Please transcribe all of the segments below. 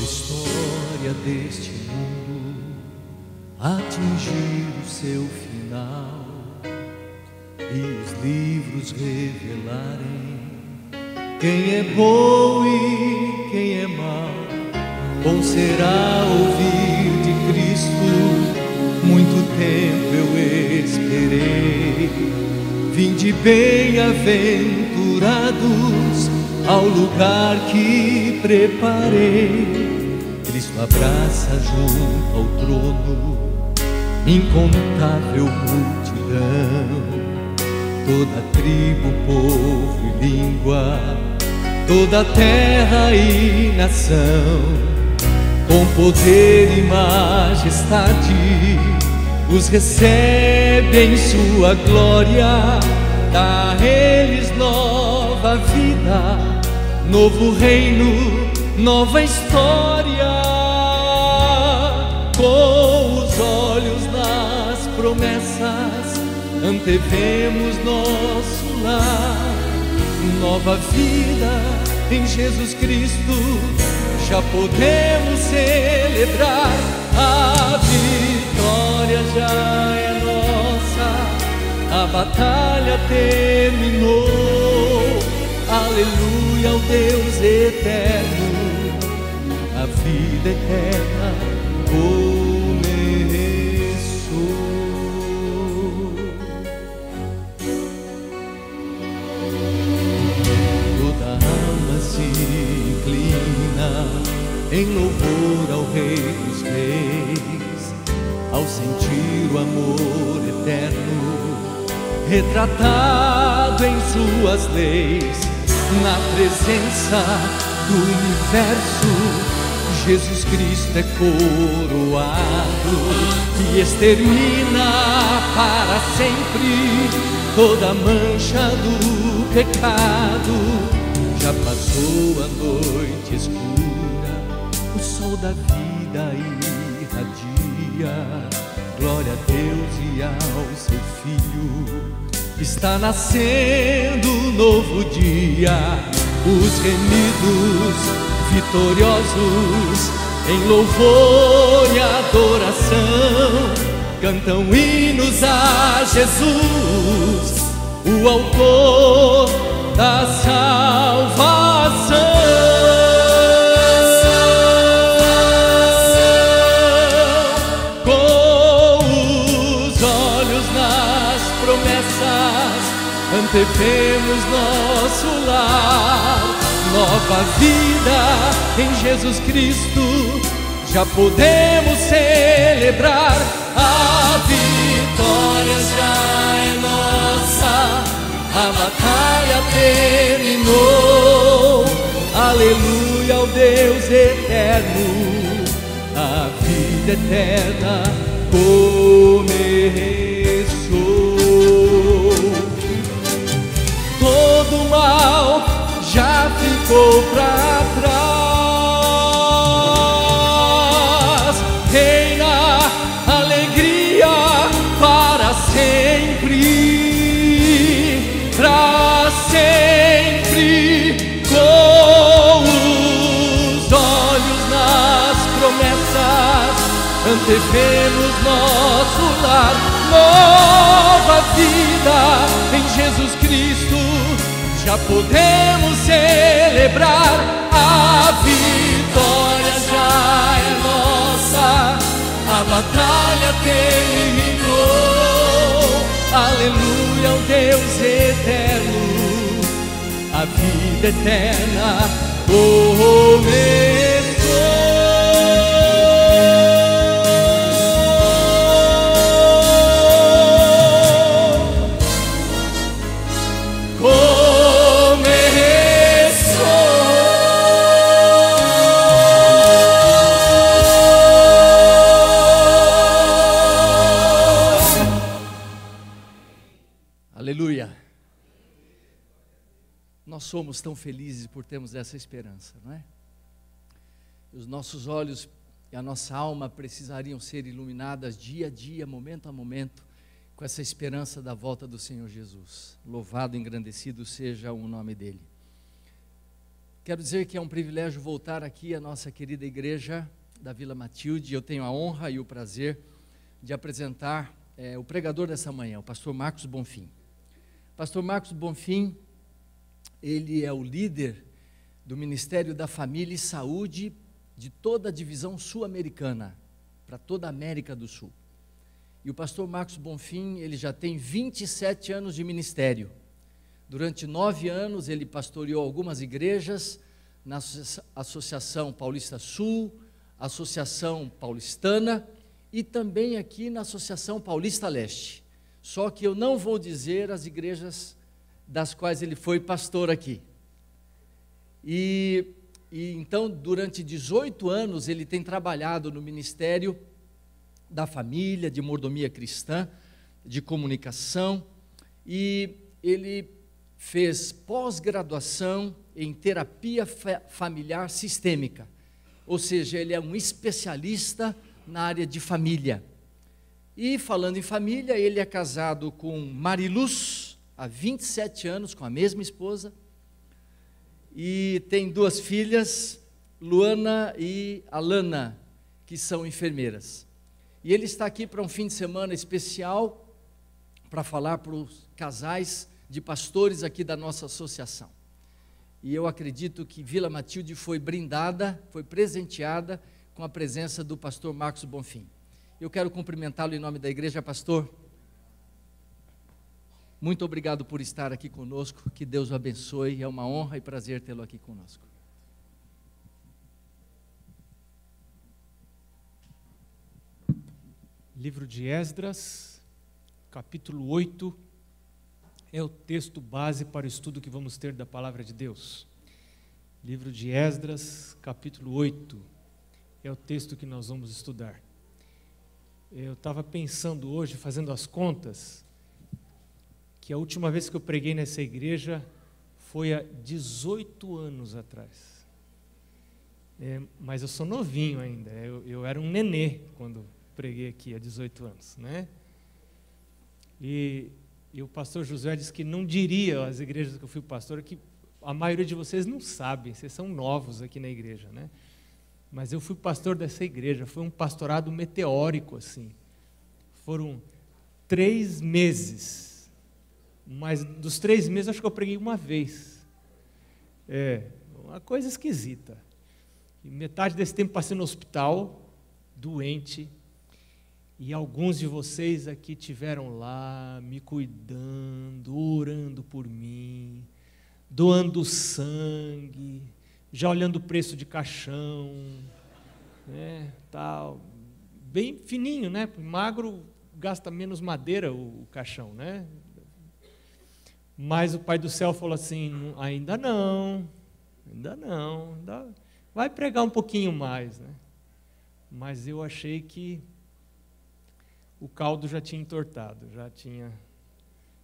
história deste mundo atingir o seu final e os livros revelarem quem é bom e quem é mau, bom será ouvir de Cristo: muito tempo eu esperei. Vinde bem-aventurados ao lugar que preparei. Cristo abraça junto ao trono incontável multidão, toda tribo, povo e língua, toda terra e nação, com poder e majestade os recebe em sua glória. Dá a eles nova vida, novo reino, nova história. Com os olhos nas promessas antevemos nosso lar. Nova vida em Jesus Cristo já podemos celebrar. A vitória já é nossa, a batalha terminou. Aleluia ao Deus eterno, a vida eterna começou. Toda alma se inclina em louvor ao Rei dos Reis, ao sentir o amor eterno retratado em suas leis. Na presença do universo, Jesus Cristo é coroado e extermina para sempre toda mancha do pecado. Já passou a noite escura, o sol da vida irradia. Glória a Deus e ao seu Filho, está nascendo um novo dia. Os remidos vitoriosos em louvor e adoração cantam hinos a Jesus, o autor da salvação. Antevemos nosso lar. Nova vida em Jesus Cristo já podemos celebrar. A vitória já é nossa, a batalha terminou. Aleluia ao Deus eterno, a vida eterna começou. Todo mal já ficou pra trás. Reina alegria para sempre, pra sempre. Com os olhos nas promessas antevemos nosso lar. Nova vida em Jesus Cristo já podemos celebrar. A vitória já é nossa, a batalha terminou. Aleluia ao Deus eterno, a vida eterna começou. Aleluia. Nós somos tão felizes por termos essa esperança, não é? Os nossos olhos e a nossa alma precisariam ser iluminadas dia a dia, momento a momento, com essa esperança da volta do Senhor Jesus. Louvado e engrandecido seja o nome dele. Quero dizer que é um privilégio voltar aqui à nossa querida igreja da Vila Matilde. Eu tenho a honra e o prazer de apresentar o pregador dessa manhã, o pastor Marcos Bonfim. Pastor Marcos Bonfim, ele é o líder do Ministério da Família e Saúde de toda a divisão sul-americana, para toda a América do Sul. E o pastor Marcos Bonfim, ele já tem 27 anos de ministério. Durante 9 anos ele pastoreou algumas igrejas na Associação Paulista Sul, Associação Paulistana e também aqui na Associação Paulista Leste. Só que eu não vou dizer as igrejas das quais ele foi pastor aqui. E então, durante 18 anos, ele tem trabalhado no Ministério da Família, de Mordomia Cristã, de Comunicação, e ele fez pós-graduação em terapia familiar sistêmica, ou seja, ele é um especialista na área de família. E falando em família, ele é casado com Mariluz, há 27 anos, com a mesma esposa, e tem 2 filhas, Luana e Alana, que são enfermeiras. E ele está aqui para um fim de semana especial, para falar para os casais de pastores aqui da nossa associação. E eu acredito que Vila Matilde foi brindada, foi presenteada com a presença do pastor Marcos Bonfim. Eu quero cumprimentá-lo em nome da igreja, pastor. Muito obrigado por estar aqui conosco, que Deus o abençoe, é uma honra e prazer tê-lo aqui conosco. Livro de Esdras, capítulo 8, é o texto base para o estudo que vamos ter da palavra de Deus. Livro de Esdras, capítulo 8, é o texto que nós vamos estudar. Eu estava pensando hoje, fazendo as contas, que a última vez que eu preguei nessa igreja foi há 18 anos atrás. Mas eu sou novinho ainda, eu era um nenê quando preguei aqui há 18 anos, né? E o pastor José disse que não diria às igrejas que eu fui pastor, que a maioria de vocês não sabem, vocês são novos aqui na igreja, né? Mas eu fui pastor dessa igreja, foi um pastorado meteórico, assim. Foram 3 meses, mas dos 3 meses acho que eu preguei uma vez. Uma coisa esquisita. E metade desse tempo passei no hospital, doente, e alguns de vocês aqui tiveram lá, me cuidando, orando por mim, doando sangue, já olhando o preço de caixão, né, tal, bem fininho, né, magro gasta menos madeira o caixão, né, mas o Pai do Céu falou assim, ainda não, vai pregar um pouquinho mais, né, mas eu achei que o caldo já tinha entortado, já tinha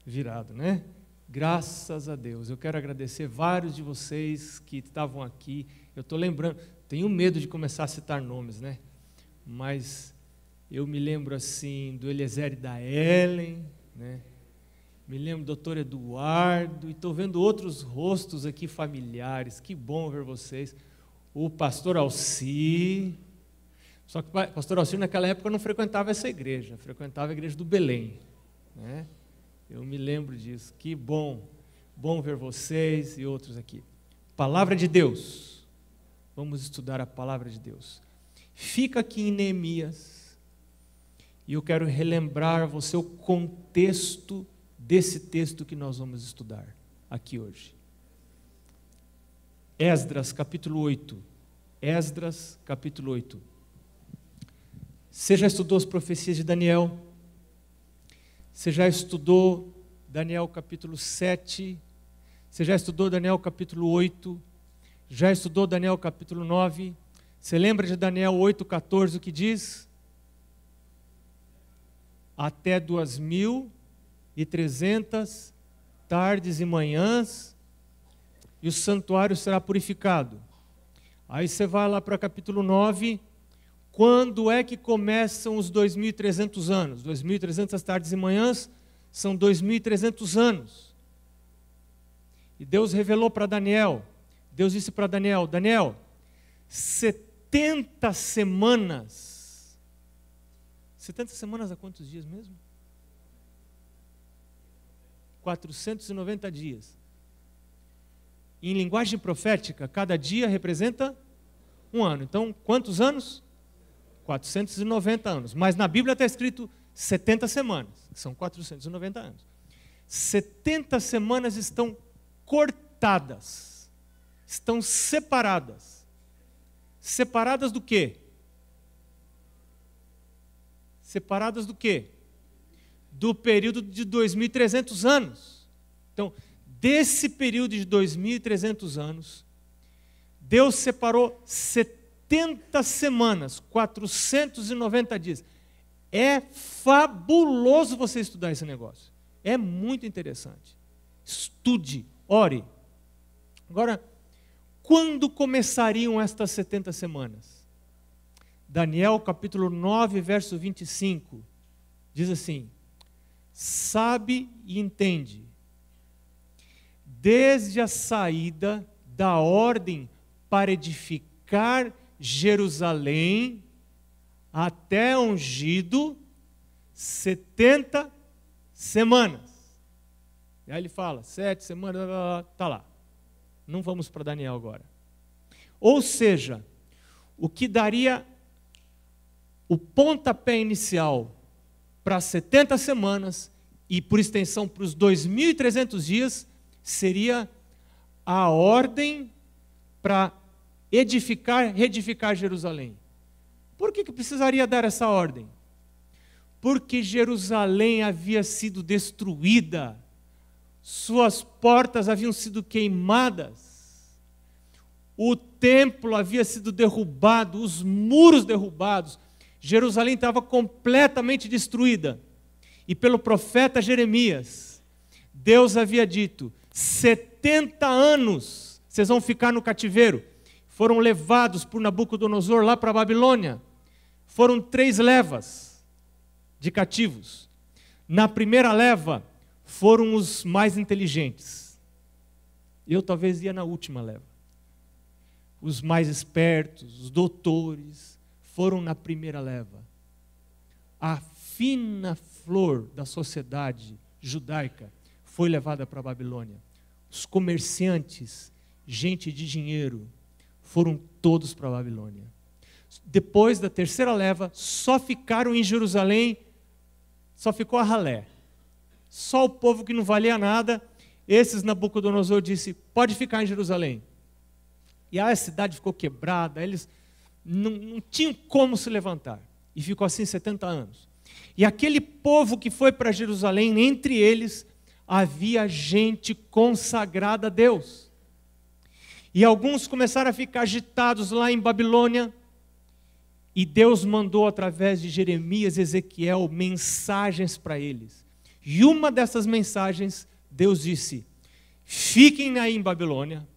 virado, né? Graças a Deus. Eu quero agradecer vários de vocês que estavam aqui. Eu estou lembrando, tenho medo de começar a citar nomes, né? Mas eu me lembro assim do Eliezer e da Ellen, né? Me lembro do doutor Eduardo, e estou vendo outros rostos aqui familiares. Que bom ver vocês. O pastor Alci. Só que o pastor Alcir naquela época não frequentava essa igreja, frequentava a igreja do Belém, né? Eu me lembro disso, que bom ver vocês e outros aqui. Palavra de Deus, vamos estudar a palavra de Deus. Fica aqui em Neemias, e eu quero relembrar a você o contexto desse texto que nós vamos estudar aqui hoje. Esdras, capítulo 8. Esdras, capítulo 8. Você já estudou as profecias de Daniel? Você já estudou Daniel capítulo 7? Você já estudou Daniel capítulo 8? Já estudou Daniel capítulo 9? Você lembra de Daniel 8,14, o que diz? Até 2.300 tardes e manhãs, e o santuário será purificado. Aí você vai lá para capítulo 9, quando é que começam os 2.300 anos? 2.300 tardes e manhãs são 2.300 anos. E Deus revelou para Daniel, Deus disse para Daniel: Daniel, 70 semanas. 70 semanas há quantos dias mesmo? 490 dias. Em linguagem profética, cada dia representa um ano. Então, quantos anos? 490 anos. Mas na Bíblia está escrito 70 semanas, que são 490 anos. 70 semanas estão cortadas, estão separadas. Separadas do quê? Separadas do quê? Do período de 2.300 anos. Então, desse período de 2.300 anos, Deus separou 70 semanas, 490 dias. É fabuloso você estudar esse negócio. É muito interessante. Estude, ore. Agora, quando começariam estas 70 semanas? Daniel capítulo 9, verso 25, diz assim: sabe e entende, desde a saída da ordem para edificar Jerusalém até ungido, 70 semanas. E aí ele fala, 7 semanas, está lá. Não vamos para Daniel agora. Ou seja, o que daria o pontapé inicial para 70 semanas e por extensão para os 2.300 dias seria a ordem para reedificar Jerusalém. Por que precisaria dar essa ordem? Porque Jerusalém havia sido destruída, suas portas haviam sido queimadas, o templo havia sido derrubado, os muros derrubados, Jerusalém estava completamente destruída. E pelo profeta Jeremias, Deus havia dito: 70 anos vocês vão ficar no cativeiro. Foram levados por Nabucodonosor lá para a Babilônia. Foram 3 levas de cativos. Na primeira leva, foram os mais inteligentes. Eu talvez ia na última leva. Os mais espertos, os doutores, foram na primeira leva. A fina flor da sociedade judaica foi levada para a Babilônia. Os comerciantes, gente de dinheiro, foram todos para a Babilônia. Depois da terceira leva, só ficaram em Jerusalém, só ficou a ralé. Só o povo que não valia nada, esses Nabucodonosor disse, pode ficar em Jerusalém. E a cidade ficou quebrada, eles não tinham como se levantar. E ficou assim 70 anos. E aquele povo que foi para Jerusalém, entre eles, havia gente consagrada a Deus. E alguns começaram a ficar agitados lá em Babilônia. E Deus mandou, através de Jeremias e Ezequiel, mensagens para eles. E uma dessas mensagens, Deus disse, fiquem aí em Babilônia,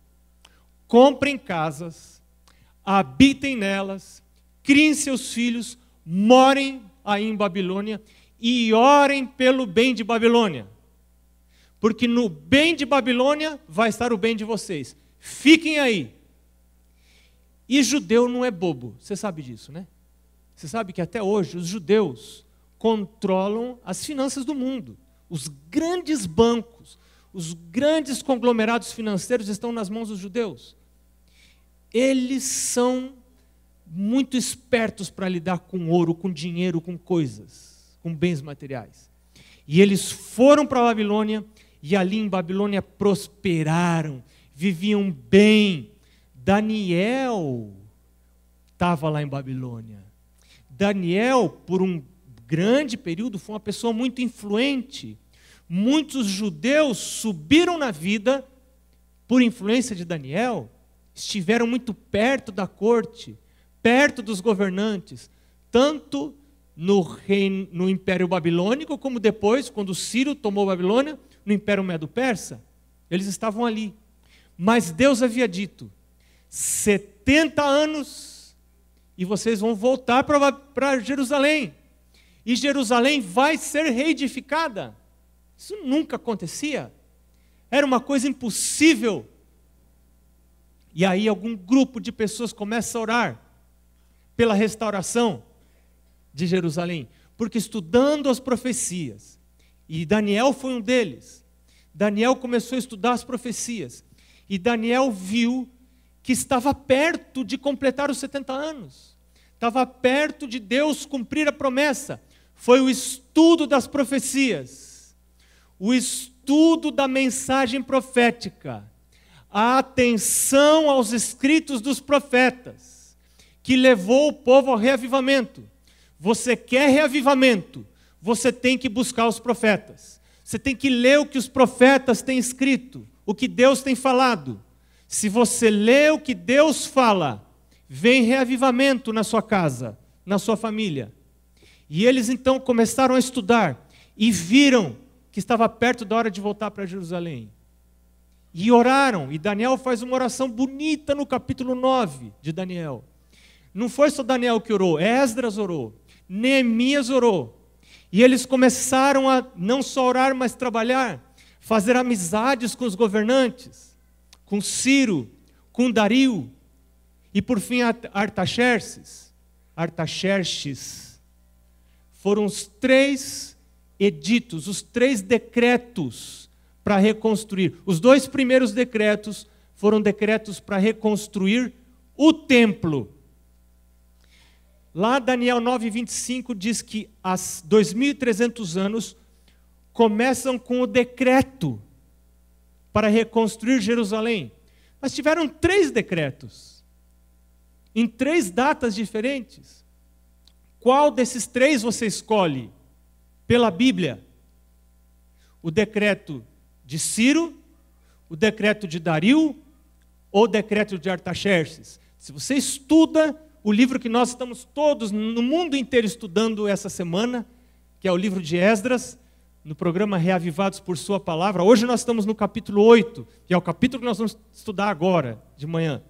comprem casas, habitem nelas, criem seus filhos, morem aí em Babilônia e orem pelo bem de Babilônia. Porque no bem de Babilônia vai estar o bem de vocês. Fiquem aí. E judeu não é bobo, você sabe disso, né? Você sabe que até hoje os judeus controlam as finanças do mundo. Os grandes bancos, os grandes conglomerados financeiros estão nas mãos dos judeus. Eles são muito espertos para lidar com ouro, com dinheiro, com coisas, com bens materiais. E eles foram para a Babilônia e ali em Babilônia prosperaram, viviam bem. Daniel estava lá em Babilônia. Daniel, por um grande período, foi uma pessoa muito influente. Muitos judeus subiram na vida por influência de Daniel, estiveram muito perto da corte, perto dos governantes, tanto no Império Babilônico, como depois, quando Ciro tomou Babilônia, no Império Medo-Persa, eles estavam ali. Mas Deus havia dito, 70 anos, e vocês vão voltar para Jerusalém. E Jerusalém vai ser reedificada. Isso nunca acontecia. Era uma coisa impossível. E aí algum grupo de pessoas começa a orar pela restauração de Jerusalém, porque estudando as profecias, e Daniel foi um deles, Daniel começou a estudar as profecias, e Daniel viu que estava perto de completar os 70 anos, estava perto de Deus cumprir a promessa. Foi o estudo das profecias, o estudo da mensagem profética, a atenção aos escritos dos profetas, que levou o povo ao reavivamento. Você quer reavivamento, você tem que buscar os profetas. Você tem que ler o que os profetas têm escrito, o que Deus tem falado. Se você lê o que Deus fala, vem reavivamento na sua casa, na sua família. E eles então começaram a estudar e viram que estava perto da hora de voltar para Jerusalém. E oraram, e Daniel faz uma oração bonita no capítulo 9 de Daniel. Não foi só Daniel que orou, Esdras orou, Neemias orou. E eles começaram a não só orar, mas trabalhar, fazer amizades com os governantes, com Ciro, com Dario, e por fim Artaxerxes. Foram os 3 editos, os 3 decretos para reconstruir. Os 2 primeiros decretos foram decretos para reconstruir o templo. Lá Daniel 9:25 diz que as 2.300 anos começam com o decreto para reconstruir Jerusalém. Mas tiveram 3 decretos, em 3 datas diferentes. Qual desses 3 você escolhe pela Bíblia? O decreto de Ciro, o decreto de Dario ou o decreto de Artaxerxes? Se você estuda o livro que nós estamos todos no mundo inteiro estudando essa semana, que é o livro de Esdras, no programa Reavivados por Sua Palavra, hoje nós estamos no capítulo 8, que é o capítulo que nós vamos estudar agora, de manhã.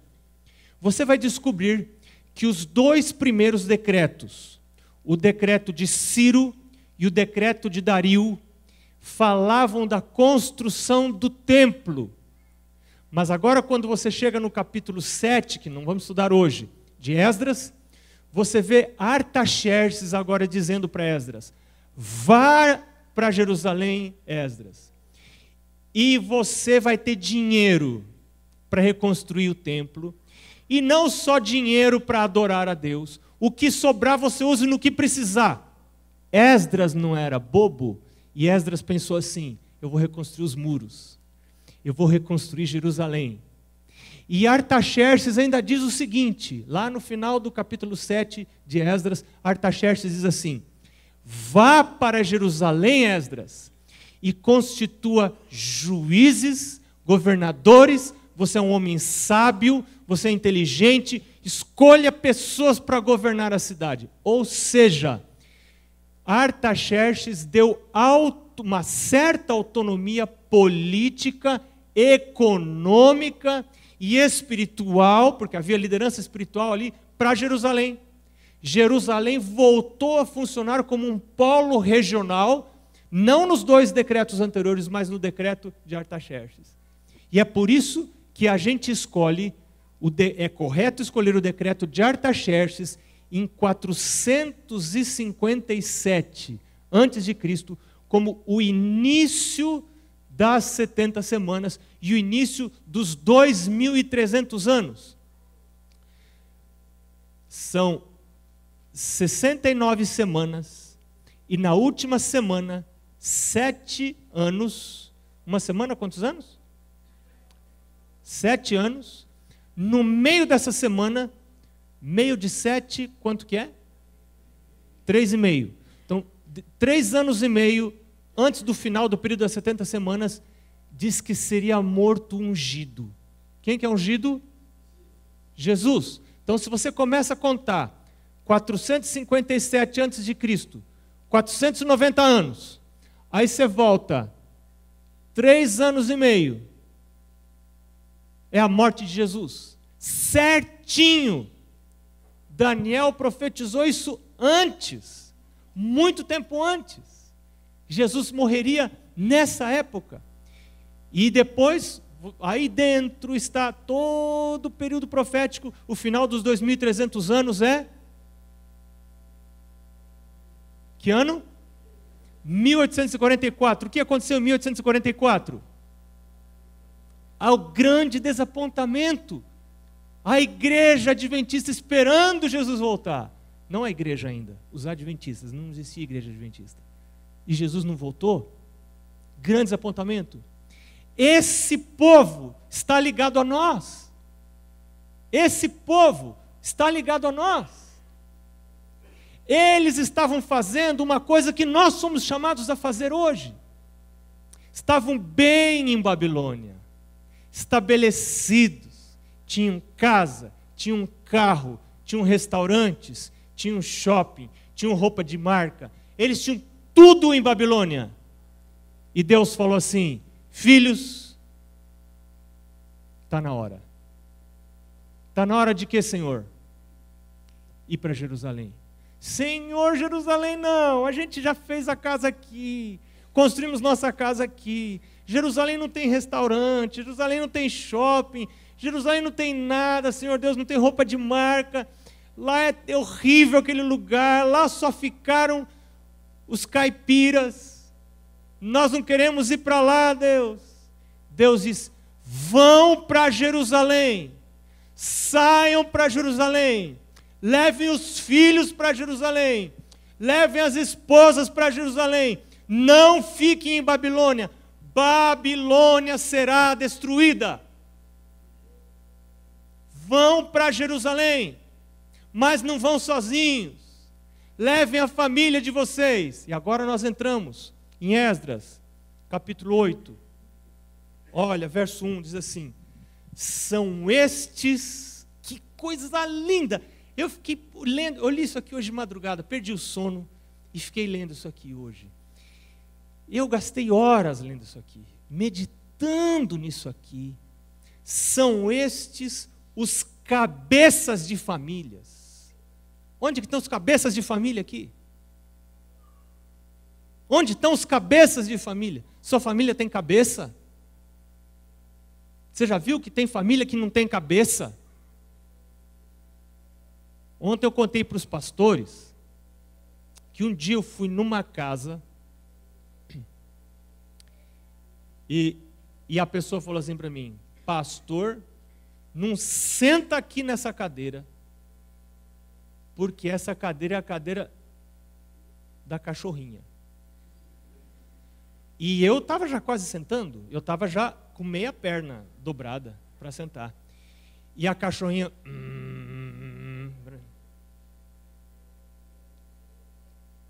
Você vai descobrir que os 2 primeiros decretos, o decreto de Ciro e o decreto de Dario, falavam da construção do templo. Mas agora, quando você chega no capítulo 7, que não vamos estudar hoje, de Esdras, você vê Artaxerxes agora dizendo para Esdras: vá para Jerusalém, Esdras, e você vai ter dinheiro para reconstruir o templo, e não só dinheiro para adorar a Deus, o que sobrar você use no que precisar. Esdras não era bobo, e Esdras pensou assim: eu vou reconstruir os muros, eu vou reconstruir Jerusalém. E Artaxerxes ainda diz o seguinte, lá no final do capítulo 7 de Esdras, Artaxerxes diz assim: vá para Jerusalém, Esdras, e constitua juízes, governadores, você é um homem sábio, você é inteligente, escolha pessoas para governar a cidade. Ou seja, Artaxerxes deu uma certa autonomia política, econômica e espiritual, porque havia liderança espiritual ali, para Jerusalém. Jerusalém voltou a funcionar como um polo regional, não nos 2 decretos anteriores, mas no decreto de Artaxerxes. E é por isso que a gente escolhe, é correto escolher o decreto de Artaxerxes em 457 a.C., como o início das 70 semanas e o início dos 2.300 anos. São 69 semanas e na última semana, 7 anos. Uma semana, quantos anos? 7 anos. No meio dessa semana, meio de 7, quanto que é? 3,5. Então, 3 anos e meio antes do final do período das 70 semanas, diz que seria morto ungido. Quem que é ungido? Jesus. Então, se você começa a contar 457 a.C., 490 anos, aí você volta 3 anos e meio, é a morte de Jesus. Certinho! Daniel profetizou isso antes, muito tempo antes. Jesus morreria nessa época. E depois aí dentro está todo o período profético, o final dos 2.300 anos é? Que ano? 1844. O que aconteceu em 1844? Ao grande desapontamento. A igreja adventista esperando Jesus voltar. Não a igreja ainda, os adventistas, não existia igreja adventista. E Jesus não voltou? Grande desapontamento. Esse povo está ligado a nós. Esse povo está ligado a nós. Eles estavam fazendo uma coisa que nós somos chamados a fazer hoje. Estavam bem em Babilônia, estabelecidos, tinham casa, tinham carro, tinham restaurantes, tinham shopping, tinham roupa de marca, eles tinham tudo em Babilônia. E Deus falou assim: filhos, está na hora. Está na hora de quê, Senhor? Ir para Jerusalém. Senhor, Jerusalém não, a gente já fez a casa aqui, construímos nossa casa aqui. Jerusalém não tem restaurante, Jerusalém não tem shopping, Jerusalém não tem nada, Senhor Deus, não tem roupa de marca. Lá é horrível aquele lugar, lá só ficaram os caipiras. Nós não queremos ir para lá, Deus. Deus diz: vão para Jerusalém, saiam para Jerusalém, levem os filhos para Jerusalém, levem as esposas para Jerusalém, não fiquem em Babilônia. Babilônia será destruída. Vão para Jerusalém, mas não vão sozinhos. Levem a família de vocês. E agora nós entramos em Esdras, capítulo 8. Olha, verso 1 diz assim: são estes, que coisa linda. Eu fiquei lendo, eu li isso aqui hoje de madrugada, perdi o sono e fiquei lendo isso aqui hoje. Eu gastei horas lendo isso aqui, meditando nisso aqui. São estes os cabeças de famílias. Onde que estão os cabeças de família aqui? Onde estão os cabeças de família? Sua família tem cabeça? Você já viu que tem família que não tem cabeça? Ontem eu contei para os pastores que um dia eu fui numa casa e a pessoa falou assim para mim: pastor, não senta aqui nessa cadeira, porque essa cadeira é a cadeira da cachorrinha. E eu estava já quase sentando, eu estava já com meia perna dobrada para sentar. E a cachorrinha...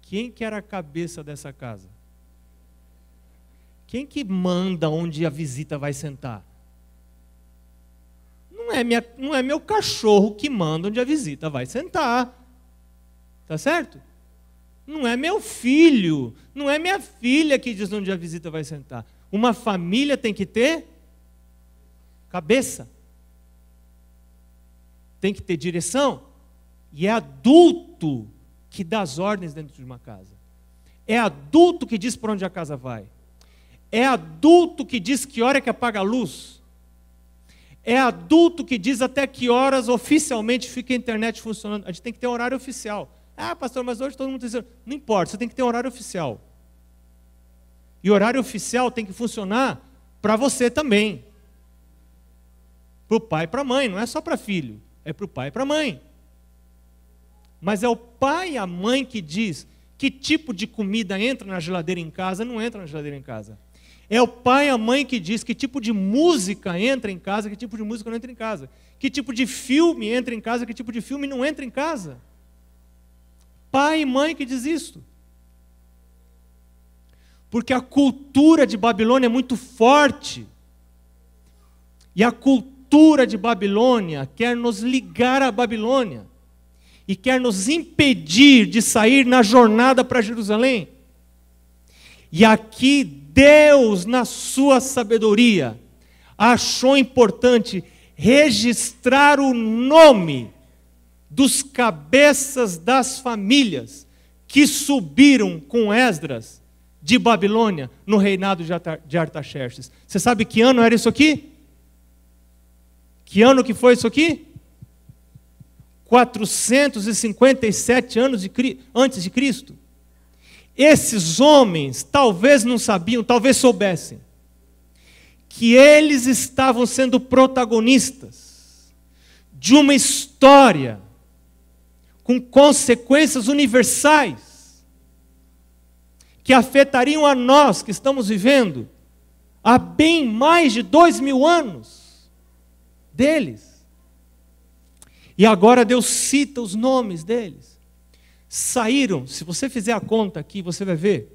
Quem que era a cabeça dessa casa? Quem que manda onde a visita vai sentar? Não é meu cachorro que manda onde a visita vai sentar. Tá certo? Não é meu filho, não é minha filha que diz onde a visita vai sentar. Uma família tem que ter cabeça. Tem que ter direção. E é adulto que dá as ordens dentro de uma casa. É adulto que diz para onde a casa vai. É adulto que diz que hora que apaga a luz. É adulto que diz até que horas oficialmente fica a internet funcionando. A gente tem que ter um horário oficial. Ah, pastor, mas hoje todo mundo está dizendo... Não importa, você tem que ter um horário oficial. E o horário oficial tem que funcionar para você também. Para o pai e para a mãe, não é só para filho. É para o pai e para a mãe. Mas é o pai e a mãe que diz que tipo de comida entra na geladeira em casa, não entra na geladeira em casa. É o pai e a mãe que diz que tipo de música entra em casa, que tipo de música não entra em casa. Que tipo de filme entra em casa, que tipo de filme não entra em casa. Pai e mãe que diz isso. Porque a cultura de Babilônia é muito forte. E a cultura de Babilônia quer nos ligar à Babilônia. E quer nos impedir de sair na jornada para Jerusalém. E aqui Deus, na sua sabedoria, achou importante registrar o nome dos cabeças das famílias que subiram com Esdras de Babilônia no reinado de Artaxerxes. Você sabe que ano era isso aqui? Que ano que foi isso aqui? 457 anos antes de Cristo. Esses homens talvez não sabiam, talvez soubessem, que eles estavam sendo protagonistas de uma história com consequências universais que afetariam a nós que estamos vivendo há bem mais de 2000 anos deles. E agora Deus cita os nomes deles. Saíram, se você fizer a conta aqui, você vai ver,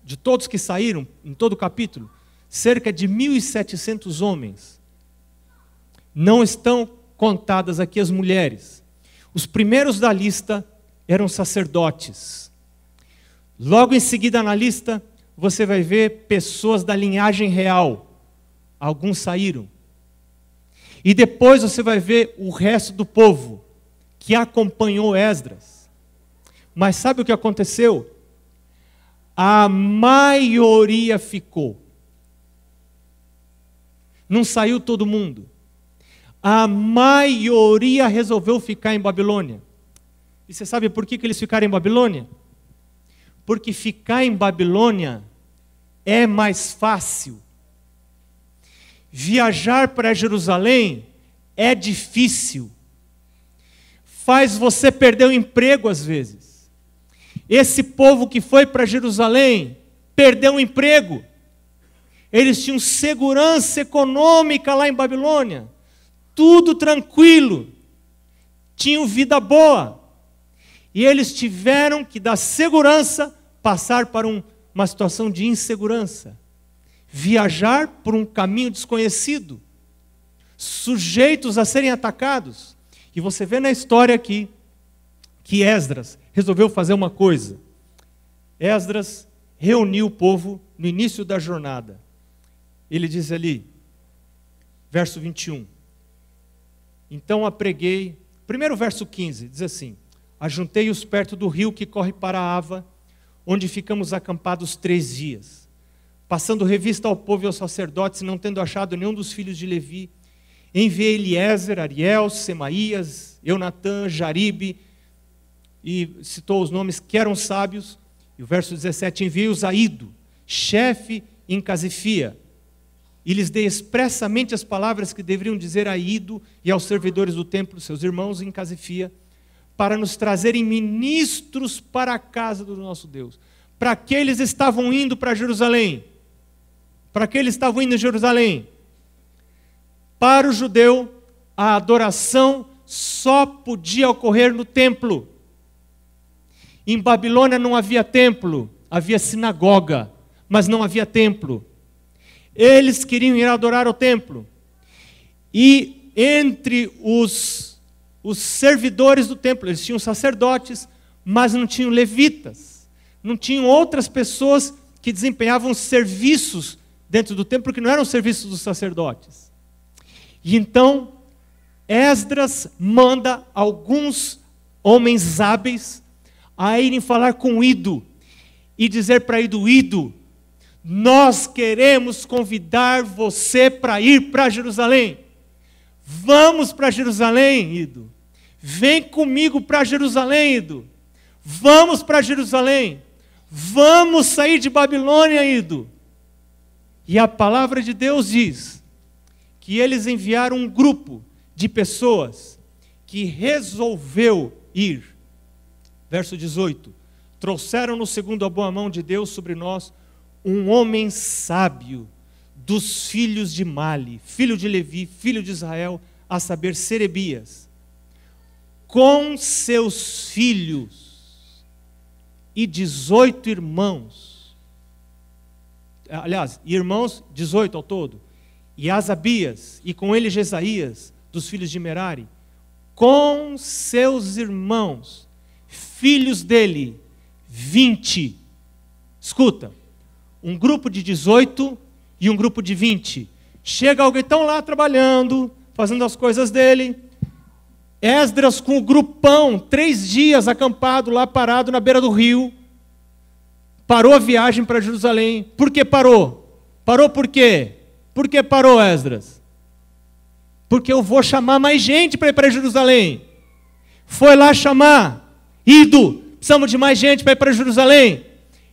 de todos que saíram, em todo o capítulo, cerca de 1.700 homens. Não estão contadas aqui as mulheres. Os primeiros da lista eram sacerdotes. Logo em seguida na lista, você vai ver pessoas da linhagem real. Alguns saíram. E depois você vai ver o resto do povo que acompanhou Esdras. Mas sabe o que aconteceu? A maioria ficou. Não saiu todo mundo. A maioria resolveu ficar em Babilônia. E você sabe por que eles ficaram em Babilônia? Porque ficar em Babilônia é mais fácil. Viajar para Jerusalém é difícil. Faz você perder o emprego às vezes. Esse povo que foi para Jerusalém perdeu o emprego. Eles tinham segurança econômica lá em Babilônia. Tudo tranquilo. Tinham vida boa. E eles tiveram que, da segurança, passar para uma situação de insegurança. Viajar por um caminho desconhecido, sujeitos a serem atacados. E você vê na história aqui que Esdras resolveu fazer uma coisa. Esdras reuniu o povo no início da jornada. Ele diz ali, verso 21. Então apreguei, primeiro verso 15, diz assim: ajuntei-os perto do rio que corre para Ava, onde ficamos acampados 3 dias. Passando revista ao povo e aos sacerdotes, não tendo achado nenhum dos filhos de Levi, enviei Eliezer, Ariel, Semaías, Eunatã, Jaribe, e citou os nomes que eram sábios. E o verso 17, enviei-os a Ido, chefe em Casifia, e lhes dei expressamente as palavras que deveriam dizer a Ido e aos servidores do templo, seus irmãos em Casifia, para nos trazerem ministros para a casa do nosso Deus. Para que eles estavam indo para Jerusalém? Para que eles estavam indo em Jerusalém? Para o judeu, a adoração só podia ocorrer no templo. Em Babilônia não havia templo, havia sinagoga, mas não havia templo. Eles queriam ir adorar ao templo. E entre os servidores do templo, eles tinham sacerdotes, mas não tinham levitas. Não tinham outras pessoas que desempenhavam serviços dentro do templo, que não eram serviços dos sacerdotes. E então, Esdras manda alguns homens hábeis a irem falar com Ido e dizer para Ido: Ido, nós queremos convidar você para ir para Jerusalém. Vamos para Jerusalém, Ido. Vem comigo para Jerusalém, Ido. Vamos para Jerusalém. Vamos sair de Babilônia, Ido. E a palavra de Deus diz que eles enviaram um grupo de pessoas que resolveu ir. Verso 18. Trouxeram-nos, segundo a boa mão de Deus sobre nós, um homem sábio dos filhos de Mali, filho de Levi, filho de Israel, a saber, Serebias, com seus filhos e 18 irmãos. Aliás, irmãos, 18 ao todo. E Asabias, e com ele Jesaías, dos filhos de Merari, com seus irmãos, filhos dele, 20. Escuta, um grupo de 18 e um grupo de 20. Chega alguém, estão lá trabalhando, fazendo as coisas dele. Esdras com o grupão, 3 dias acampado lá, parado na beira do rio. Parou a viagem para Jerusalém. Por que parou? Parou por quê? Por que parou, Esdras? porque eu vou chamar mais gente para ir para Jerusalém. Foi lá chamar. Ido, precisamos de mais gente para ir para Jerusalém.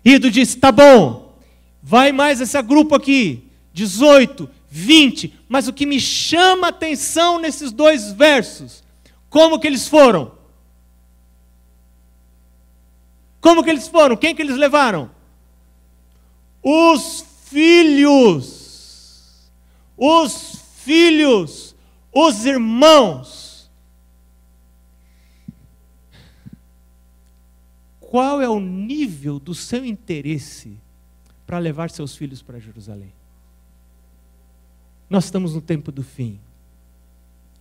Ido disse, tá bom, vai mais esse grupo aqui, 18, 20. Mas o que me chama a atenção nesses 2 versos, como que eles foram? Como que eles foram? Quem que eles levaram? Os filhos, os irmãos. Qual é o nível do seu interesse para levar seus filhos para Jerusalém? Nós estamos no tempo do fim.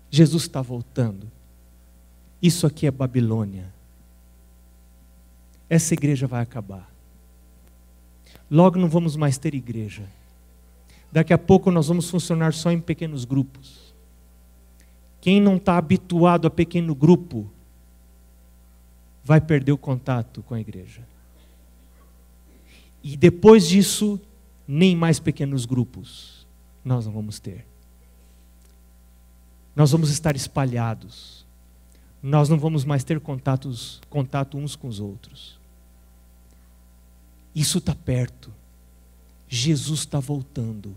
Jesus está voltando. Isso aqui é Babilônia. Essa igreja vai acabar. Logo não vamos mais ter igreja. Daqui a pouco nós vamos funcionar só em pequenos grupos. Quem não está habituado a pequeno grupo, vai perder o contato com a igreja. E depois disso, nem mais pequenos grupos nós não vamos ter. Nós vamos estar espalhados. Nós não vamos mais ter contato uns com os outros. Isso está perto. Jesus está voltando.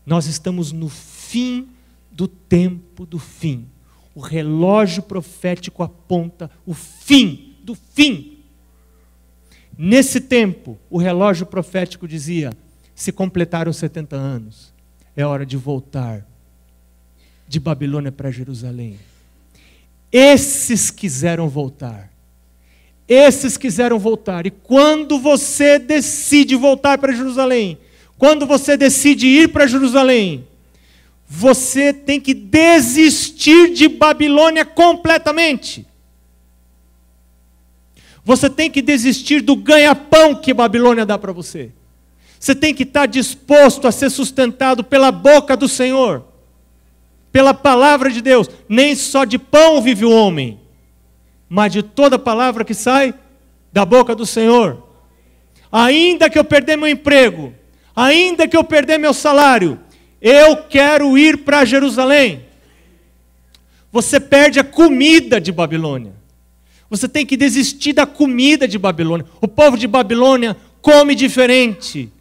Nós estamos no fim do tempo do fim. O relógio profético aponta o fim do fim. Nesse tempo, o relógio profético dizia, se completaram 70 anos, é hora de voltar de Babilônia para Jerusalém. Esses quiseram voltar. Esses quiseram voltar. E quando você decide voltar para Jerusalém, quando você decide ir para Jerusalém, você tem que desistir de Babilônia completamente. Você tem que desistir do ganha-pão que Babilônia dá para você. Você tem que estar disposto a ser sustentado pela boca do Senhor, pela palavra de Deus. Nem só de pão vive o homem, mas de toda palavra que sai da boca do Senhor. Ainda que eu perder meu emprego, ainda que eu perder meu salário, eu quero ir para Jerusalém. Você perde a comida de Babilônia. Você tem que desistir da comida de Babilônia. O povo de Babilônia come diferente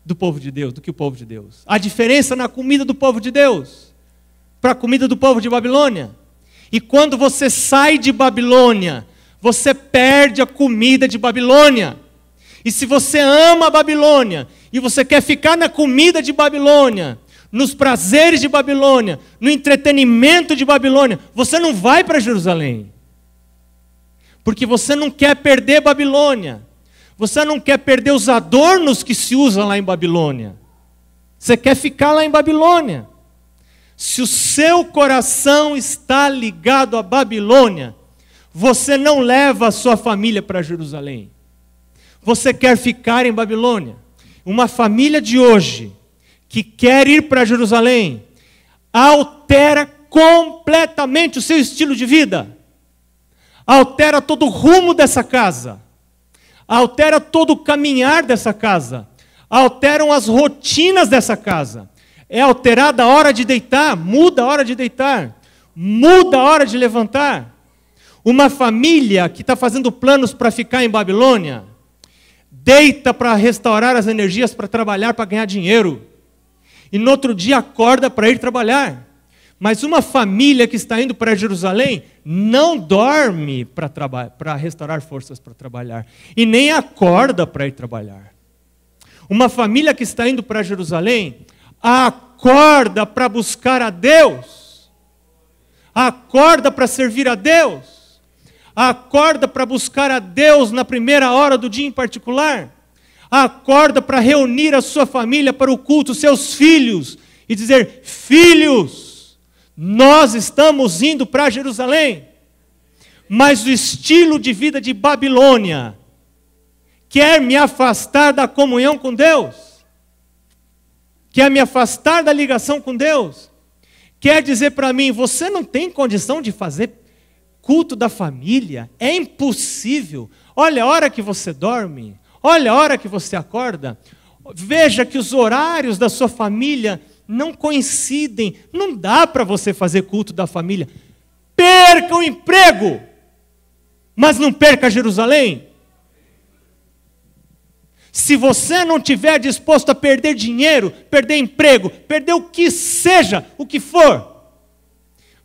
do povo de Deus, do que o povo de Deus. A diferença na comida do povo de Deus para a comida do povo de Babilônia. E quando você sai de Babilônia, você perde a comida de Babilônia. E se você ama a Babilônia, e você quer ficar na comida de Babilônia, nos prazeres de Babilônia, no entretenimento de Babilônia, você não vai para Jerusalém. Porque você não quer perder Babilônia. Você não quer perder os adornos que se usam lá em Babilônia. Você quer ficar lá em Babilônia. Se o seu coração está ligado à Babilônia, você não leva a sua família para Jerusalém. Você quer ficar em Babilônia. Uma família de hoje que quer ir para Jerusalém altera completamente o seu estilo de vida. Altera todo o rumo dessa casa. Altera todo o caminhar dessa casa. Alteram as rotinas dessa casa. É alterada a hora de deitar, muda a hora de deitar, muda a hora de levantar. Uma família que está fazendo planos para ficar em Babilônia, deita para restaurar as energias para trabalhar, para ganhar dinheiro. E no outro dia acorda para ir trabalhar. Mas uma família que está indo para Jerusalém não dorme para restaurar forças para trabalhar. E nem acorda para ir trabalhar. Uma família que está indo para Jerusalém acorda para buscar a Deus. Acorda para servir a Deus. Acorda para buscar a Deus na primeira hora do dia em particular. Acorda para reunir a sua família para o culto, seus filhos, e dizer: filhos, nós estamos indo para Jerusalém. Mas o estilo de vida de Babilônia quer me afastar da comunhão com Deus, quer me afastar da ligação com Deus, quer dizer para mim: você não tem condição de fazer culto da família, é impossível. Olha a hora que você dorme, olha a hora que você acorda, veja que os horários da sua família não coincidem. Não dá para você fazer culto da família. Perca o emprego, mas não perca Jerusalém. Se você não estiver disposto a perder dinheiro, perder emprego, perder o que seja, o que for,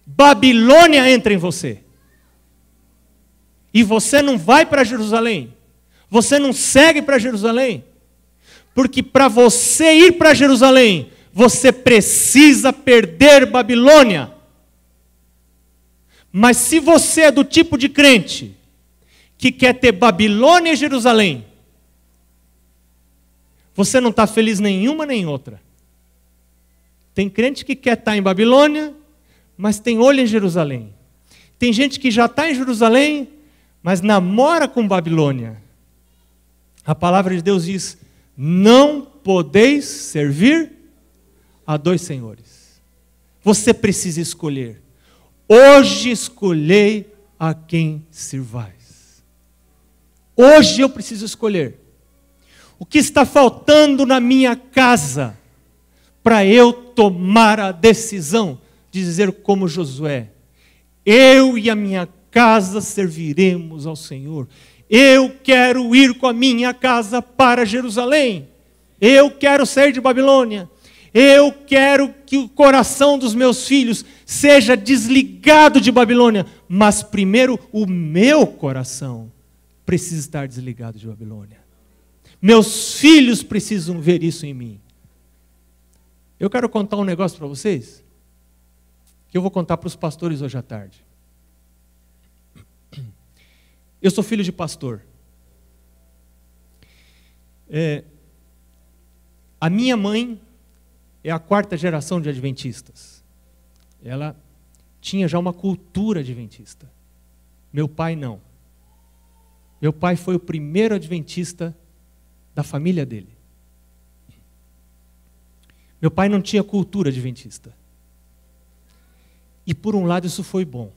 Babilônia entra em você. E você não vai para Jerusalém. Você não segue para Jerusalém. Porque para você ir para Jerusalém, você precisa perder Babilônia. Mas se você é do tipo de crente que quer ter Babilônia e Jerusalém, você não está feliz nenhuma nem outra. Tem crente que quer estar em Babilônia, mas tem olho em Jerusalém. Tem gente que já está em Jerusalém, mas namora com Babilônia. A palavra de Deus diz: não podeis servir a dois senhores. Você precisa escolher. Hoje escolhei a quem sirvais. Hoje eu preciso escolher. O que está faltando na minha casa para eu tomar a decisão de dizer como Josué: eu e a minha casa serviremos ao Senhor. Eu quero ir com a minha casa para Jerusalém. Eu quero sair de Babilônia. Eu quero que o coração dos meus filhos seja desligado de Babilônia. Mas primeiro o meu coração precisa estar desligado de Babilônia. Meus filhos precisam ver isso em mim. Eu quero contar um negócio para vocês, que eu vou contar para os pastores hoje à tarde. Eu sou filho de pastor. A minha mãe é a 4ª geração de adventistas. Ela tinha já uma cultura adventista. Meu pai não. Meu pai foi o primeiro adventista da família dele. Meu pai não tinha cultura adventista. E por um lado isso foi bom.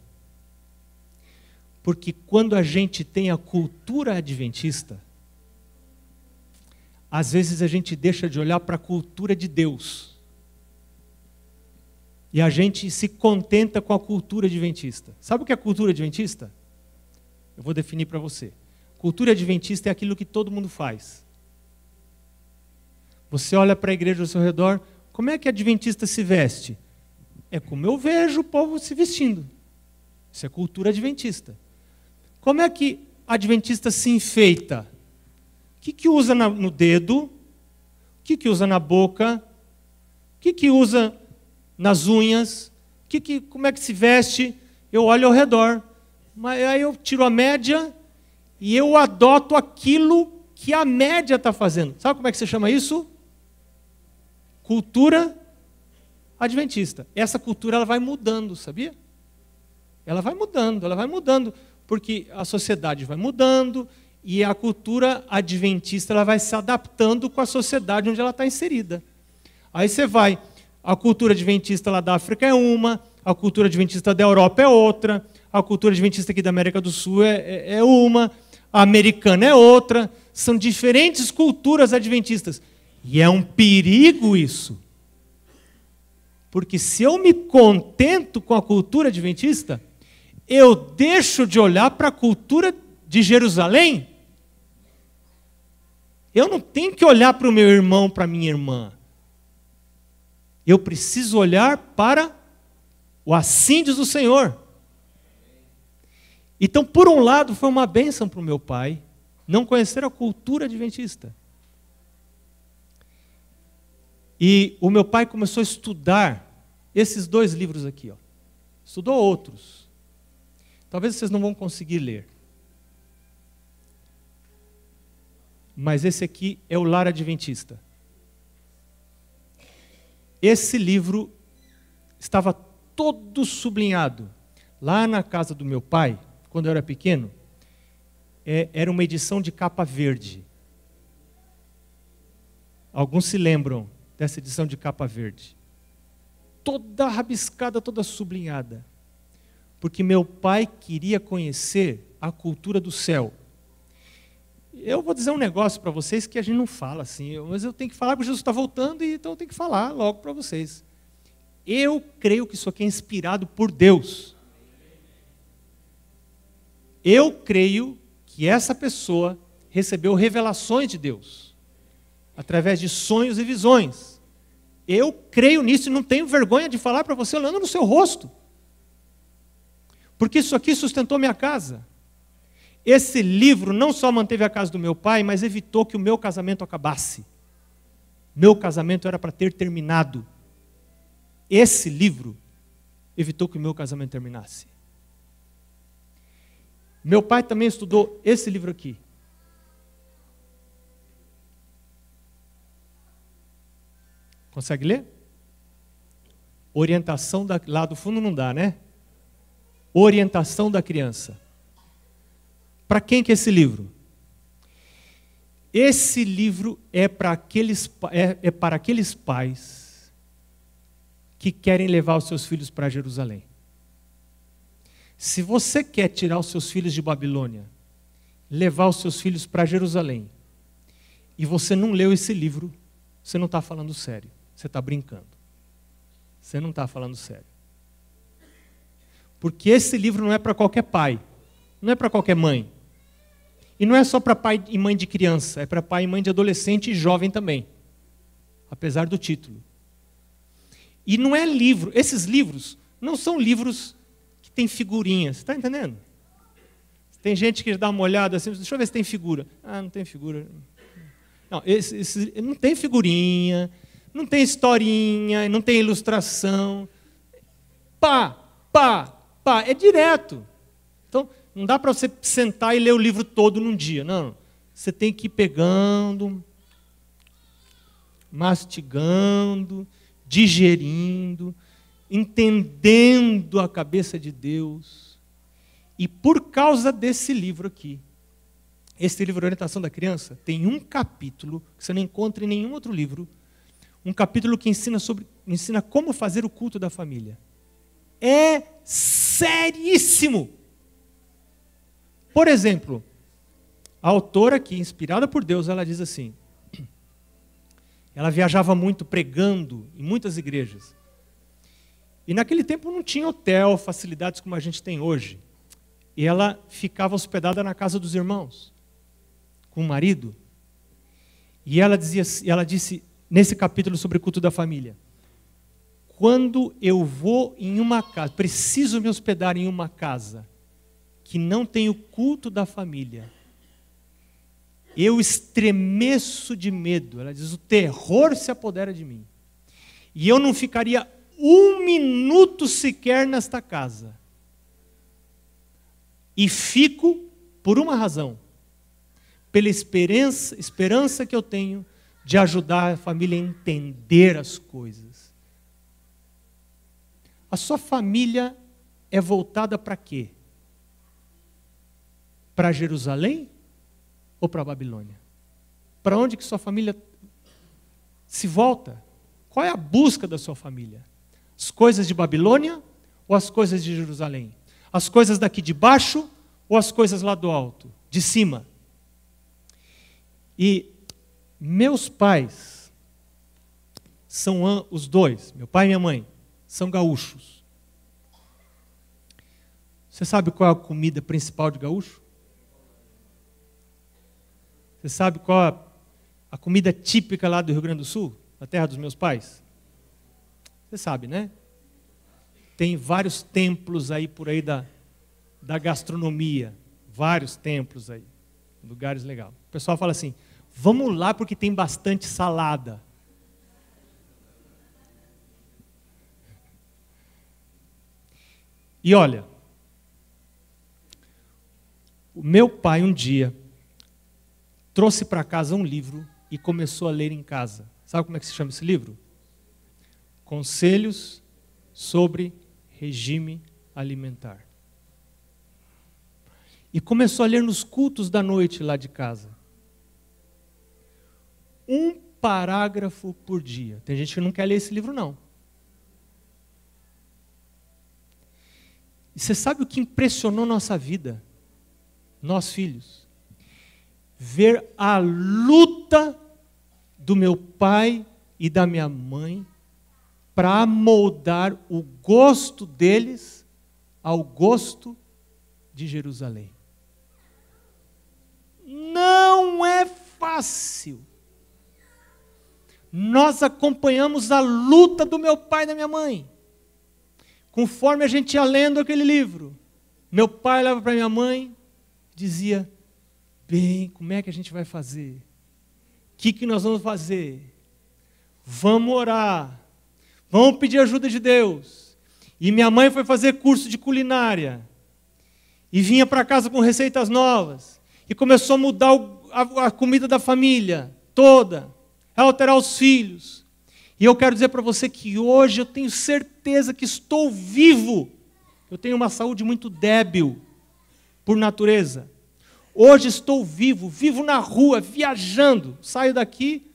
Porque quando a gente tem a cultura adventista, às vezes a gente deixa de olhar para a cultura de Deus. E a gente se contenta com a cultura adventista. Sabe o que é cultura adventista? Eu vou definir para você. Cultura adventista é aquilo que todo mundo faz. Você olha para a igreja ao seu redor, como é que adventista se veste? É como eu vejo o povo se vestindo. Isso é cultura adventista. Como é que adventista se enfeita? O que usa no dedo? O que usa na boca? O que usa nas unhas? Como é que se veste? Eu olho ao redor. Mas aí eu tiro a média e eu adoto aquilo que a média está fazendo. Sabe como é que se chama isso? Cultura adventista. Essa cultura ela vai mudando, sabia? Ela vai mudando, porque a sociedade vai mudando e a cultura adventista ela vai se adaptando com a sociedade onde ela está inserida. Aí você vai, a cultura adventista lá da África é uma, a cultura adventista da Europa é outra, a cultura adventista aqui da América do Sul é uma, a americana é outra, são diferentes culturas adventistas. E é um perigo isso. Porque se eu me contento com a cultura adventista, eu deixo de olhar para a cultura de Jerusalém. Eu não tenho que olhar para o meu irmão, para a minha irmã. Eu preciso olhar para o assim diz o Senhor. Então, por um lado, foi uma bênção para o meu pai não conhecer a cultura adventista. E o meu pai começou a estudar esses 2 livros aqui. Estudou outros. Talvez vocês não vão conseguir ler. Mas esse aqui é o Lar Adventista. Esse livro estava todo sublinhado. Lá na casa do meu pai, quando eu era pequeno, era uma edição de capa verde. Alguns se lembram dessa edição de capa verde. Toda rabiscada, toda sublinhada. Porque meu pai queria conhecer a cultura do céu. Eu vou dizer um negócio para vocês que a gente não fala assim, mas eu tenho que falar porque Jesus está voltando, e então eu tenho que falar logo para vocês. Eu creio que isso aqui é inspirado por Deus. Eu creio que essa pessoa recebeu revelações de Deus, através de sonhos e visões. Eu creio nisso e não tenho vergonha de falar para você olhando no seu rosto. Porque isso aqui sustentou minha casa. Esse livro não só manteve a casa do meu pai, mas evitou que o meu casamento acabasse. Meu casamento era para ter terminado. Esse livro evitou que o meu casamento terminasse. Meu pai também estudou esse livro aqui. Consegue ler? Orientação lá do fundo não dá, né? Orientação da criança. Para quem que é esse livro? Esse livro é para aqueles pais que querem levar os seus filhos para Jerusalém. Se você quer tirar os seus filhos de Babilônia, levar os seus filhos para Jerusalém, e você não leu esse livro, você não está falando sério. Você está brincando. Você não está falando sério. Porque esse livro não é para qualquer pai, não é para qualquer mãe. E não é só para pai e mãe de criança, é para pai e mãe de adolescente e jovem também. Apesar do título. E não é livro, esses livros não são livros que tem figurinhas, está entendendo? Tem gente que dá uma olhada assim, deixa eu ver se tem figura. Ah, não tem figura. Não, não tem figurinha, não tem historinha, não tem ilustração. Pá, é direto. Então, não dá para você sentar e ler o livro todo num dia, não. Você tem que ir pegando, mastigando, digerindo, entendendo a cabeça de Deus. E por causa desse livro aqui, esse livro Orientação da Criança, tem um capítulo que você não encontra em nenhum outro livro, um capítulo que ensina como fazer o culto da família. É seríssimo. Por exemplo, a autora aqui, inspirada por Deus, ela diz assim, ela viajava muito pregando em muitas igrejas. E naquele tempo não tinha hotel, facilidades como a gente tem hoje. E ela ficava hospedada na casa dos irmãos, com o marido. E ela disse nesse capítulo sobre o culto da família, quando eu vou em uma casa, preciso me hospedar em uma casa que não tem o culto da família, eu estremeço de medo. Ela diz, o terror se apodera de mim. E eu não ficaria um minuto sequer nesta casa. E fico por uma razão, pela esperança que eu tenho de ajudar a família a entender as coisas. A sua família é voltada para quê? Para Jerusalém ou para a Babilônia? Para onde que sua família se volta? Qual é a busca da sua família? As coisas de Babilônia ou as coisas de Jerusalém? As coisas daqui de baixo ou as coisas lá do alto, de cima? E meus pais são os dois, meu pai e minha mãe, são gaúchos. Você sabe qual é a comida principal de gaúcho? Você sabe qual é a comida típica lá do Rio Grande do Sul, da terra dos meus pais? Você sabe, né? Tem vários templos aí por aí da gastronomia, vários templos aí, lugares legais. O pessoal fala assim, vamos lá porque tem bastante salada. E olha, o meu pai um dia trouxe para casa um livro e começou a ler em casa. Sabe como é que se chama esse livro? Conselhos sobre regime alimentar. E começou a ler nos cultos da noite lá de casa. Um parágrafo por dia. Tem gente que não quer ler esse livro, não. E você sabe o que impressionou nossa vida? Nós, filhos. ver a luta do meu pai e da minha mãe para moldar o gosto deles ao gosto de Jerusalém. Não é fácil. Nós acompanhamos a luta do meu pai e da minha mãe. Conforme a gente ia lendo aquele livro, meu pai olhava para minha mãe e dizia: bem, como é que a gente vai fazer? O que nós vamos fazer? Vamos orar. Vamos pedir ajuda de Deus. E minha mãe foi fazer curso de culinária. E vinha para casa com receitas novas. E começou a mudar a comida da família toda. A alterar os filhos. E eu quero dizer para você que hoje eu tenho certeza que estou vivo. Eu tenho uma saúde muito débil, por natureza. Hoje estou vivo, vivo na rua, viajando. Saio daqui,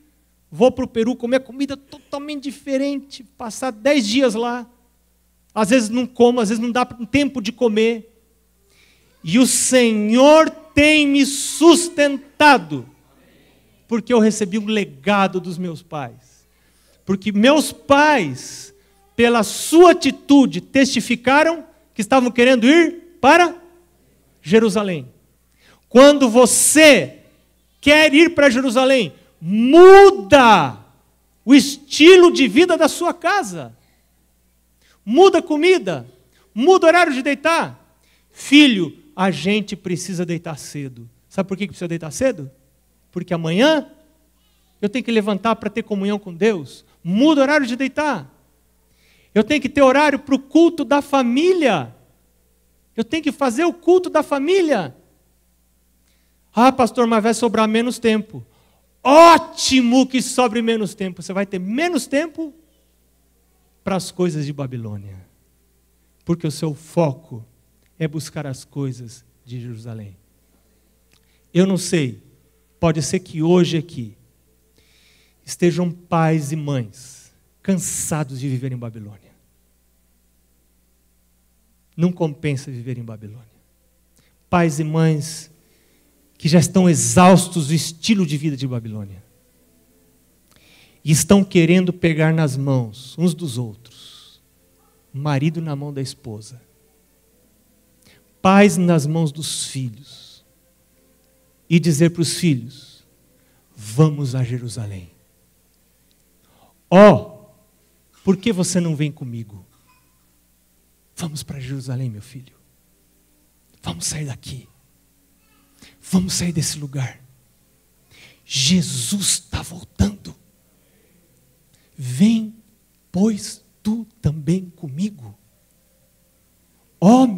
vou para o Peru comer comida totalmente diferente, passar 10 dias lá. Às vezes não como, às vezes não dá tempo de comer. E o Senhor tem me sustentado, porque eu recebi um legado dos meus pais. Porque meus pais, pela sua atitude, testificaram que estavam querendo ir para Jerusalém. Quando você quer ir para Jerusalém, muda o estilo de vida da sua casa. Muda a comida, muda o horário de deitar. Filho, a gente precisa deitar cedo. Sabe por que precisa deitar cedo? Porque amanhã eu tenho que levantar para ter comunhão com Deus. Muda o horário de deitar. Eu tenho que ter horário para o culto da família. Eu tenho que fazer o culto da família. Ah, pastor, mas vai sobrar menos tempo. Ótimo que sobre menos tempo. Você vai ter menos tempo para as coisas de Babilônia. Porque o seu foco é buscar as coisas de Jerusalém. Eu não sei, pode ser que hoje aqui estejam pais e mães cansados de viver em Babilônia. Não compensa viver em Babilônia. Pais e mães que já estão exaustos do estilo de vida de Babilônia. E estão querendo pegar nas mãos uns dos outros. Marido na mão da esposa. Pais nas mãos dos filhos. E dizer para os filhos: vamos a Jerusalém. Por que você não vem comigo? Vamos para Jerusalém, meu filho. Vamos sair daqui. Vamos sair desse lugar. Jesus está voltando. Vem, pois, tu também comigo.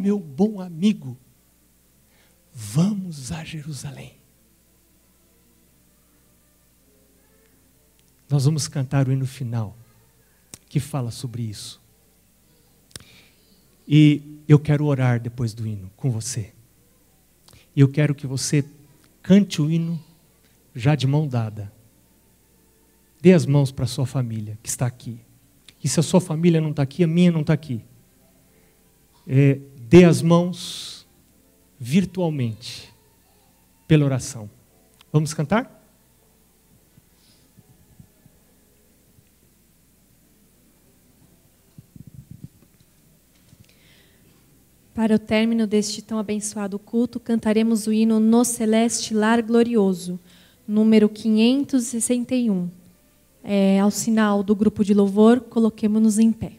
Meu bom amigo, vamos a Jerusalém. Nós vamos cantar o hino final, que fala sobre isso. E eu quero orar depois do hino com você. E eu quero que você cante o hino já de mão dada. Dê as mãos para a sua família que está aqui. E se a sua família não está aqui, a minha não está aqui. Dê as mãos virtualmente pela oração. Vamos cantar? Para o término deste tão abençoado culto, cantaremos o hino No Celeste Lar Glorioso, número 561. Ao sinal do grupo de louvor, coloquemo-nos em pé.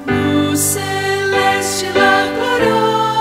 No celeste lar glorioso,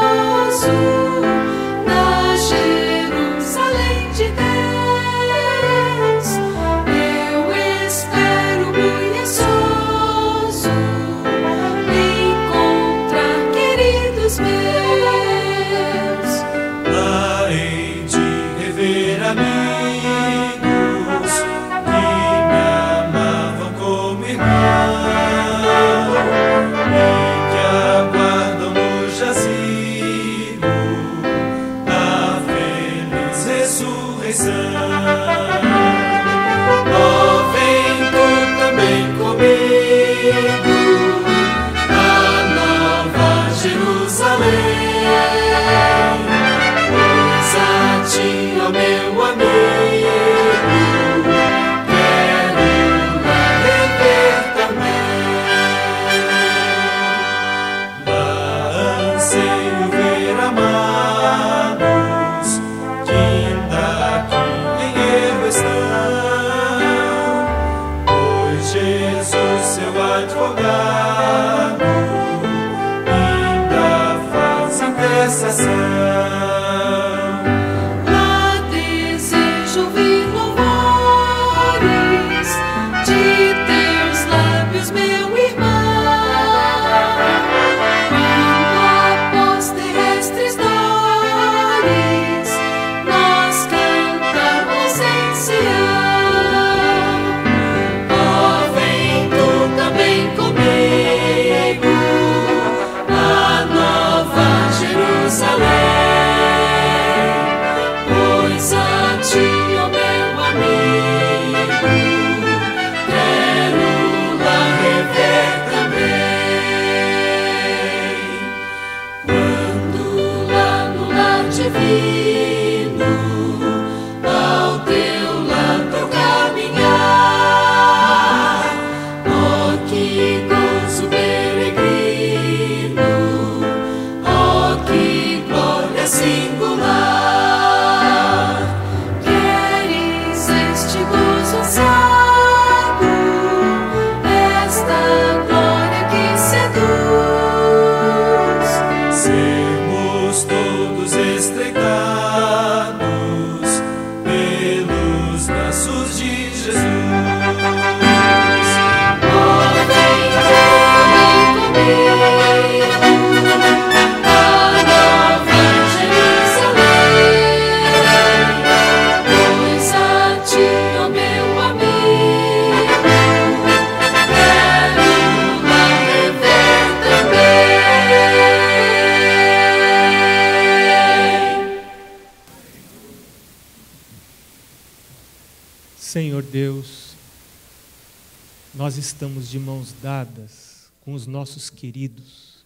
nós estamos de mãos dadas com os nossos queridos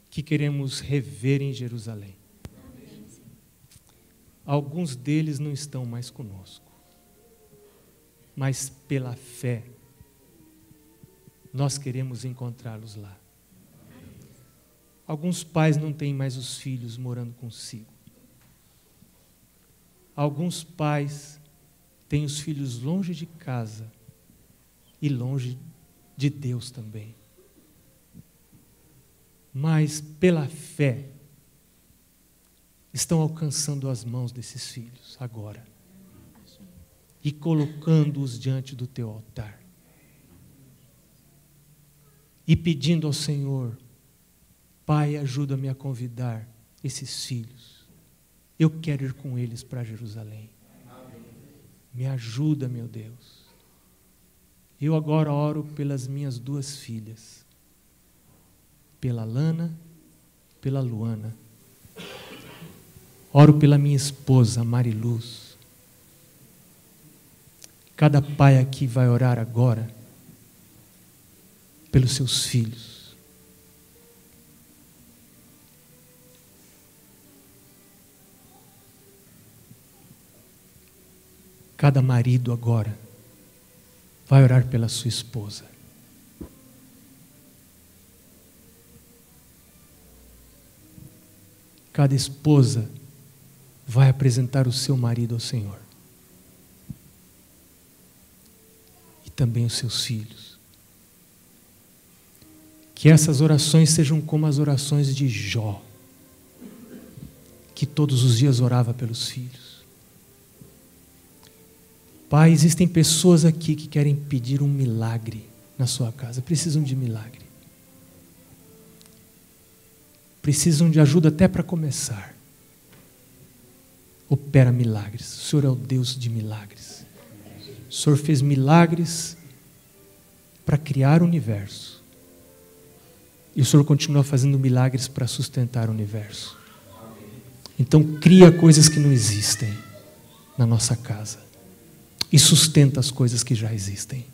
que queremos rever em Jerusalém. Alguns deles não estão mais conosco, mas pela fé nós queremos encontrá-los lá. Alguns pais não têm mais os filhos morando consigo. Alguns pais têm os filhos longe de casa e longe de Deus também. Mas pela fé estão alcançando as mãos desses filhos agora e colocando-os diante do teu altar e pedindo ao Senhor: Pai, ajuda-me a convidar esses filhos. Eu quero ir com eles para Jerusalém. Me ajuda, meu Deus. Eu agora oro pelas minhas 2 filhas, pela Lana, pela Luana. Oro pela minha esposa, Mariluz. Cada pai aqui vai orar agora pelos seus filhos. Cada marido agora vai orar pela sua esposa. Cada esposa vai apresentar o seu marido ao Senhor. E também os seus filhos. Que essas orações sejam como as orações de Jó, que todos os dias orava pelos filhos. Pai, existem pessoas aqui que querem pedir um milagre na sua casa, precisam de milagre. Precisam de ajuda até para começar. Opera milagres. O Senhor é o Deus de milagres. O Senhor fez milagres para criar o universo. E o Senhor continua fazendo milagres para sustentar o universo. Então cria coisas que não existem na nossa casa. E sustenta as coisas que já existem.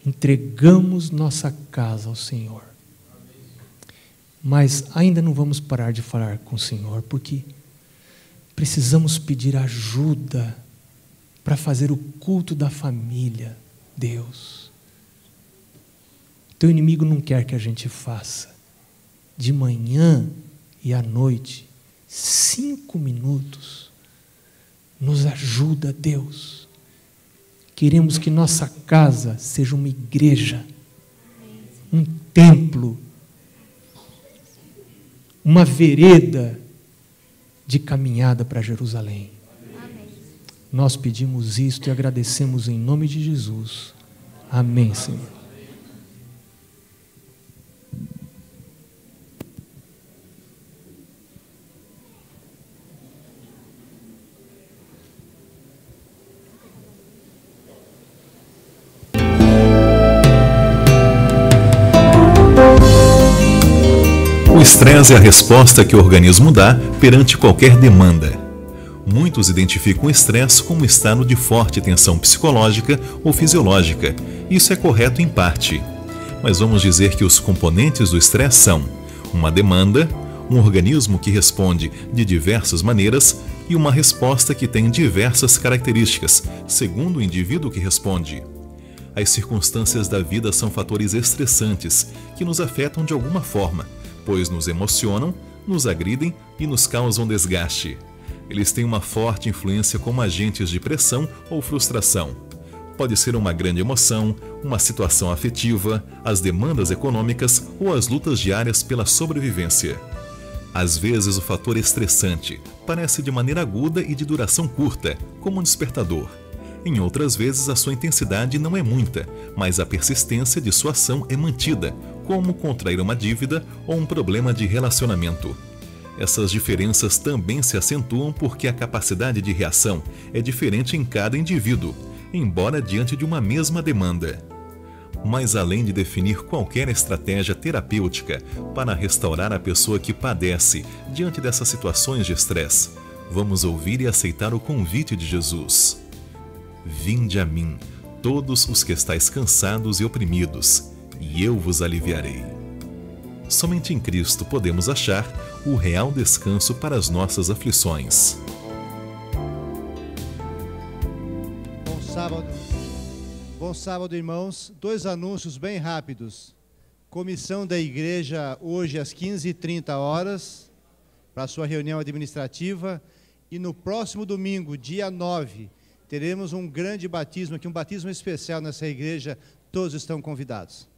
Entregamos nossa casa ao Senhor. Mas ainda não vamos parar de falar com o Senhor, porque precisamos pedir ajuda para fazer o culto da família, Deus. Teu inimigo não quer que a gente faça de manhã e à noite 5 minutos. Nos ajuda, Deus. Queremos que nossa casa seja uma igreja, um templo, uma vereda de caminhada para Jerusalém. Amém. Nós pedimos isto e agradecemos em nome de Jesus. Amém, Senhor. O estresse é a resposta que o organismo dá perante qualquer demanda. Muitos identificam o estresse como um estado de forte tensão psicológica ou fisiológica. Isso é correto em parte. Mas vamos dizer que os componentes do estresse são uma demanda, um organismo que responde de diversas maneiras e uma resposta que tem diversas características, segundo o indivíduo que responde. As circunstâncias da vida são fatores estressantes que nos afetam de alguma forma, pois nos emocionam, nos agridem e nos causam desgaste. Eles têm uma forte influência como agentes de pressão ou frustração. Pode ser uma grande emoção, uma situação afetiva, as demandas econômicas ou as lutas diárias pela sobrevivência. Às vezes o fator estressante parece de maneira aguda e de duração curta, como um despertador. Em outras vezes a sua intensidade não é muita, mas a persistência de sua ação é mantida, como contrair uma dívida ou um problema de relacionamento. Essas diferenças também se acentuam porque a capacidade de reação é diferente em cada indivíduo, embora diante de uma mesma demanda. Mas além de definir qualquer estratégia terapêutica para restaurar a pessoa que padece diante dessas situações de estresse, vamos ouvir e aceitar o convite de Jesus. Vinde a mim, todos os que estáis cansados e oprimidos, e eu vos aliviarei. Somente em Cristo podemos achar o real descanso para as nossas aflições. Bom sábado, irmãos. 2 anúncios bem rápidos. Comissão da igreja hoje às 15h30 para a sua reunião administrativa. E no próximo domingo, dia 9, teremos um grande batismo aqui, um batismo especial nessa igreja. Todos estão convidados.